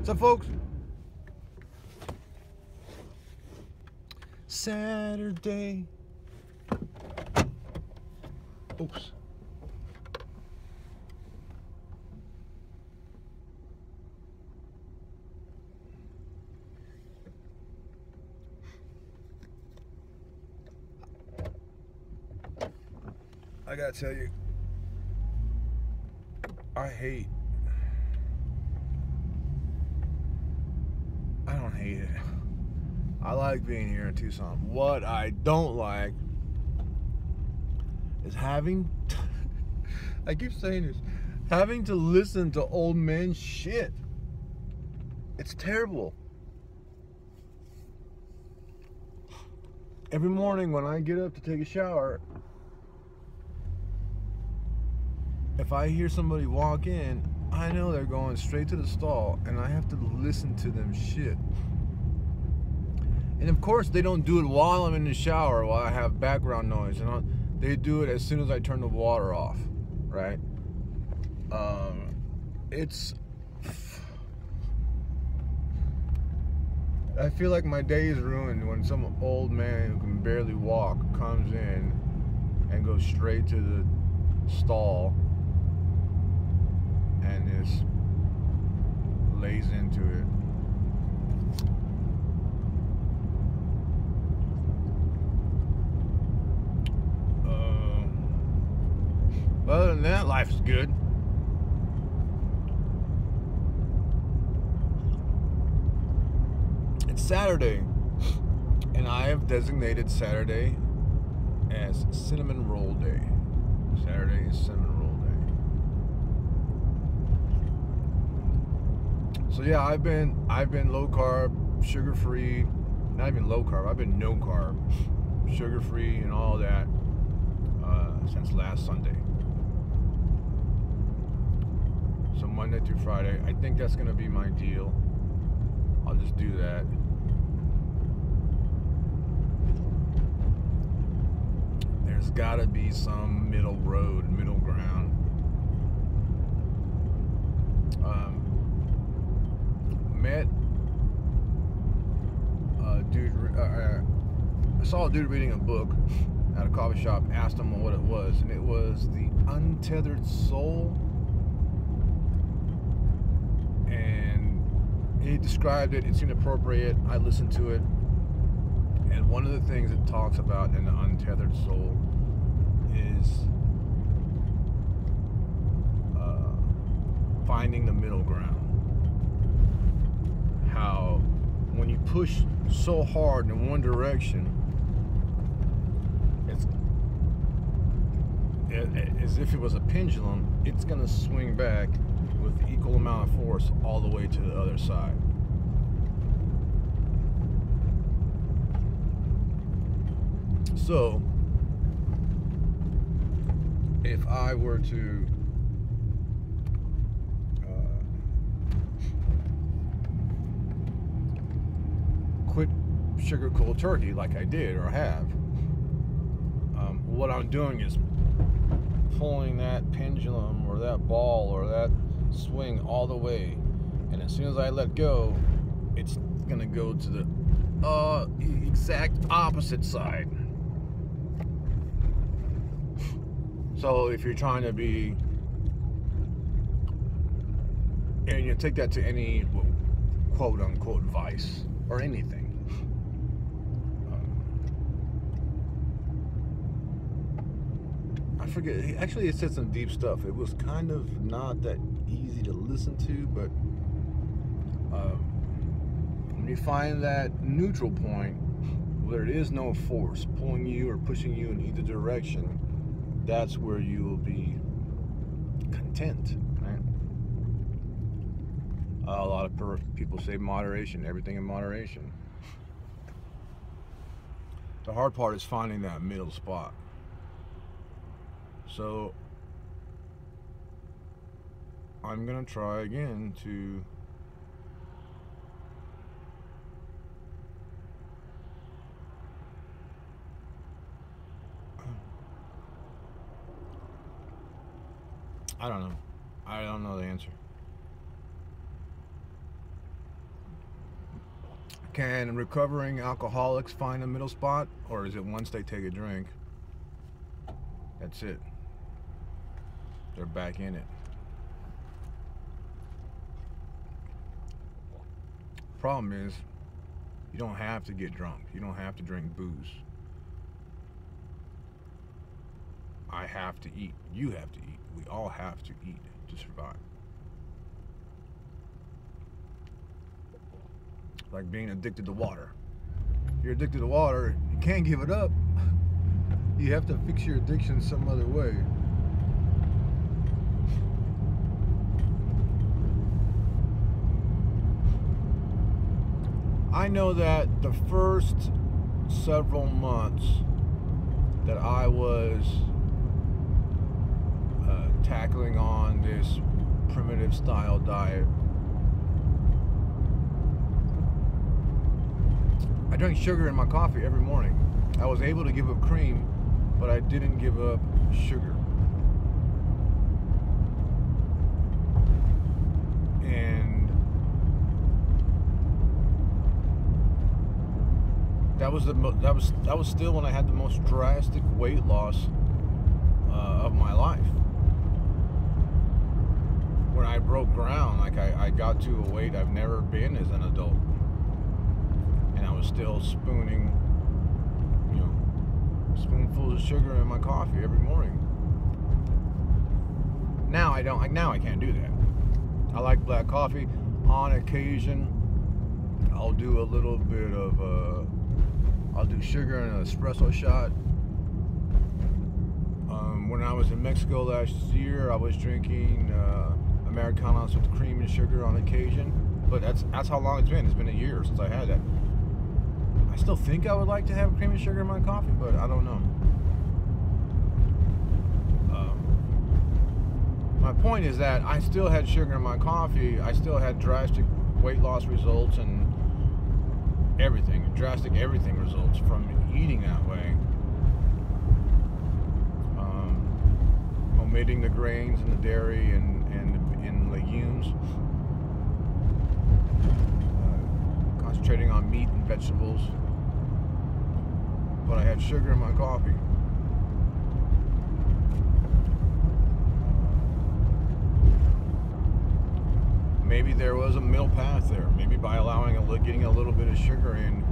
What's up, folks? Saturday. Oops. I gotta tell you, I don't hate it. I like being here in Tucson. What I don't like is having I keep saying this, having to listen to old men shit. It's terrible. Every morning when I get up to take a shower, if I hear somebody walk in, I know they're going straight to the stall, and I have to listen to them shit. And of course, they don't do it while I'm in the shower, while I have background noise. They do it as soon as I turn the water off, right? I feel like my day is ruined when some old man who can barely walk comes in and goes straight to the stall and just lays into it. But other than that, life's good. It's Saturday, and I have designated Saturday as Cinnamon Roll Day. Saturday is Cinnamon Roll Day. So yeah, I've been low carb, sugar free, not even low carb. I've been no carb, sugar free, and all that since last Sunday. So Monday through Friday, I think that's gonna be my deal. I'll just do that. There's gotta be some middle road, middle ground. Met a dude, I saw a dude reading a book at a coffee shop, asked him what it was, and it was The Untethered Soul. And he described it, it seemed appropriate. I listened to it, and one of the things it talks about in The Untethered Soul is finding the middle ground. How when you push so hard in one direction, it's as if it was a pendulum, it's going to swing back with the equal amount of force all the way to the other side. So, if I were to quit sugar cold turkey like I did or have, what I'm doing is pulling that pendulum or that ball or that swing all the way, and as soon as I let go, it's gonna go to the exact opposite side. So if you're trying to be, and you take that to any quote unquote vice or anything, I forget, actually it said some deep stuff. It was kind of not that easy to listen to, but when you find that neutral point where there is no force pulling you or pushing you in either direction, that's where you will be content, right? A lot of people say moderation, everything in moderation. The hard part is finding that middle spot. So I'm gonna try again to I don't know the answer. Can recovering alcoholics find a middle spot, or is it once they take a drink, that's it? They're back in it. Problem is, you don't have to get drunk. You don't have to drink booze. I have to eat. You have to eat. We all have to eat to survive. Like being addicted to water. If you're addicted to water, you can't give it up. You have to fix your addiction some other way. I know that the first several months that I was tackling on this primitive style diet, I drank sugar in my coffee every morning. I was able to give up cream, but I didn't give up sugar. And that was still when I had the most drastic weight loss of my life. When I broke ground, like I got to a weight I've never been as an adult. And I was still spooning, spoonfuls of sugar in my coffee every morning. Now I don't. Now I can't do that. I like black coffee. On occasion, I'll do a little bit of. I'll do sugar in an espresso shot. When I was in Mexico last year, I was drinking Americanos with cream and sugar on occasion. But that's how long it's been. It's been a year since I had that. I still think I would like to have cream and sugar in my coffee, but I don't know. My point is that I still had sugar in my coffee. I still had drastic weight loss results and drastic everything results from eating that way. Omitting the grains and the dairy and legumes. Concentrating on meat and vegetables. But I had sugar in my coffee. Maybe there was a middle path there. Maybe by getting a little bit of sugar in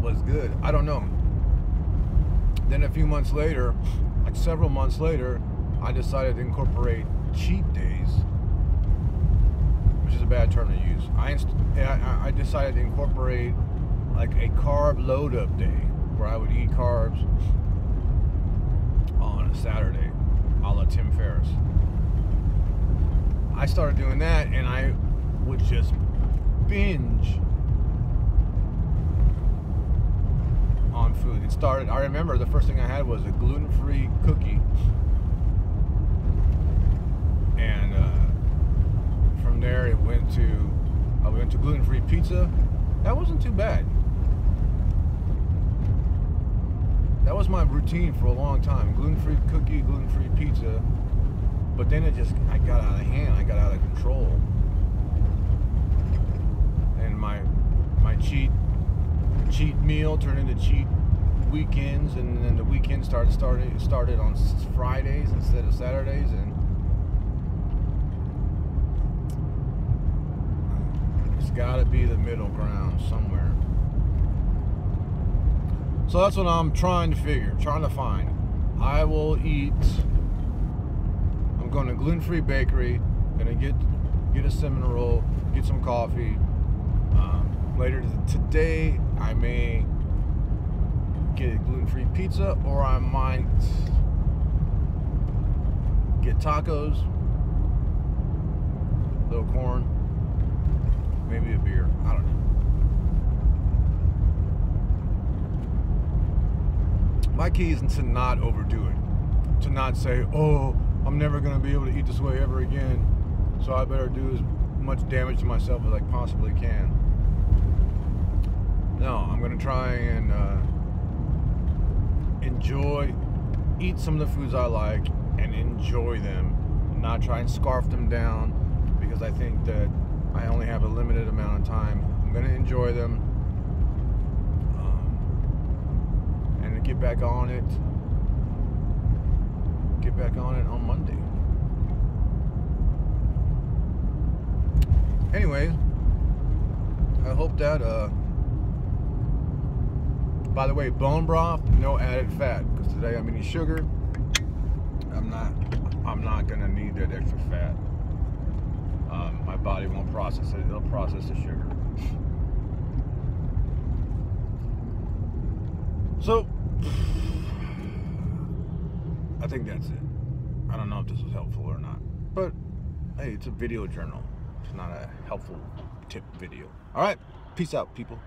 was good. I don't know. Then a few months later, like several months later, I decided to incorporate cheat days, which is a bad term to use. I decided to incorporate like a carb load up day where I would eat carbs on a Saturday, a la Tim Ferriss. I started doing that, and I would just binge on food. I remember the first thing I had was a gluten-free cookie, and from there I went to gluten-free pizza. That wasn't too bad. That was my routine for a long time. Gluten-free cookie, gluten-free pizza. But then I got out of hand. I got out of control. And my cheat meal turned into cheat weekends, and then the weekend started on Fridays instead of Saturdays, and it's got to be the middle ground somewhere. So that's what I'm trying to find. I will eat. I'm going to gluten-free bakery. Gonna get a cinnamon roll, get some coffee. Later today, I may get a gluten-free pizza, or I might get tacos, a little corn, maybe a beer. I don't know. My key is to not overdo it, to not say, oh, I'm never going to be able to eat this way ever again, so I better do as much damage to myself as I possibly can. No, I'm going to try and eat some of the foods I like and enjoy them, and not try and scarf them down, because I think that I only have a limited amount of time. I'm going to enjoy them, and to get back on it on Monday. Anyways, I hope that by the way, bone broth, no added fat, because today I'm eating sugar. I'm not gonna need that extra fat. My body won't process it. It'll process the sugar. So I think that's it. I don't know if this was helpful or not, but hey, it's a video journal. It's not a helpful tip video. All right, peace out, people.